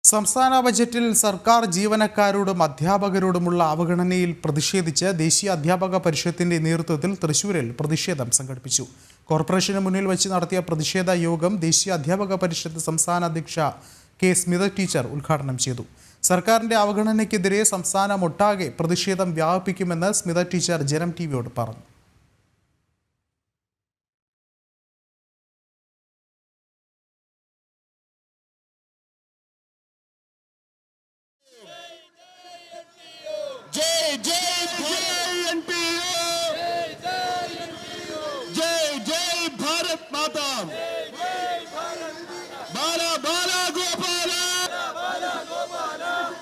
സംസ്ഥാന ബജറ്റിൽ സർക്കാർ ജീവനക്കാരോടും അധ്യാപകരോടുമുള്ള അവഗണനയിൽ പ്രതിഷേധിച്ച് ദേശീയ അധ്യാപക പരിഷത്തിന്റെ നേതൃത്വത്തിൽ തൃശൂരിൽ പ്രതിഷേധം സംഘടിപ്പിച്ചു. കോർപ്പറേഷന് മുന്നിൽ വെച്ച് നടത്തിയ പ്രതിഷേധ യോഗം ദേശീയ അധ്യാപക പരിഷത്ത് സംസ്ഥാന അധ്യക്ഷ കെ സ്മിത ടീച്ചർ ഉദ്ഘാടനം ചെയ്തു. സർക്കാരിന്റെ അവഗണനയ്ക്കെതിരെ സംസ്ഥാനമൊട്ടാകെ പ്രതിഷേധം വ്യാപിപ്പിക്കുമെന്ന് സ്മിത ടീച്ചർ ജനം ടിവിയോട് പറഞ്ഞു. जय जय एनपीओ, जय जय भारत माता, बाला बाला गोपाल,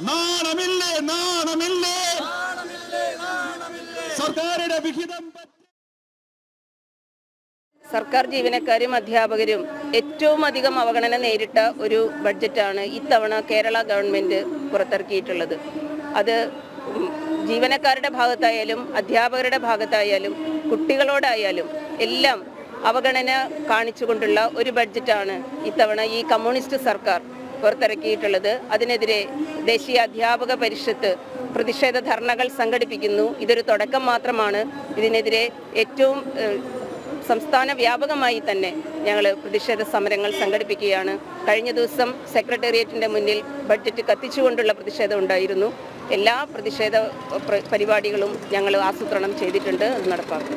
नाणमिल्ले नाणमिल्ले സർക്കാരുടെ വിഹിതം. സർക്കാർ ജീവനക്കാരും അധ്യാപകരും ഏറ്റവും അധികം അവഗണന നേരിട്ട ഒരു ബഡ്ജറ്റാണ് ഇത്തവണ കേരള ഗവൺമെന്റ് പുറത്തിറക്കിയിട്ടുള്ളത്. അത് ജീവനക്കാരുടെ ഭാഗത്തായാലും അധ്യാപകരുടെ ഭാഗത്തായാലും കുട്ടികളോടായാലും എല്ലാം അവഗണന കാണിച്ചുകൊണ്ടുള്ള ഒരു ബഡ്ജറ്റാണ് ഇത്തവണ ഈ കമ്മ്യൂണിസ്റ്റ് സർക്കാർ പുറത്തിറക്കിയിട്ടുള്ളത്. അതിനെതിരെ ദേശീയ അധ്യാപക പരിഷത്ത് പ്രതിഷേധ ധർണകൾ സംഘടിപ്പിക്കുന്നു. ഇതൊരു തുടക്കം മാത്രമാണ്. ഇതിനെതിരെ ഏറ്റവും സംസ്ഥാന വ്യാപകമായി തന്നെ ഞങ്ങൾ പ്രതിഷേധ സമരങ്ങൾ സംഘടിപ്പിക്കുകയാണ്. കഴിഞ്ഞ ദിവസം സെക്രട്ടേറിയറ്റിൻ്റെ മുന്നിൽ ബഡ്ജറ്റ് കത്തിച്ചുകൊണ്ടുള്ള പ്രതിഷേധം ഉണ്ടായിരുന്നു. എല്ലാ പ്രതിഷേധ പരിപാടികളും ഞങ്ങൾ ആസൂത്രണം ചെയ്തിട്ടുണ്ട്. അത് നടപ്പാക്കും.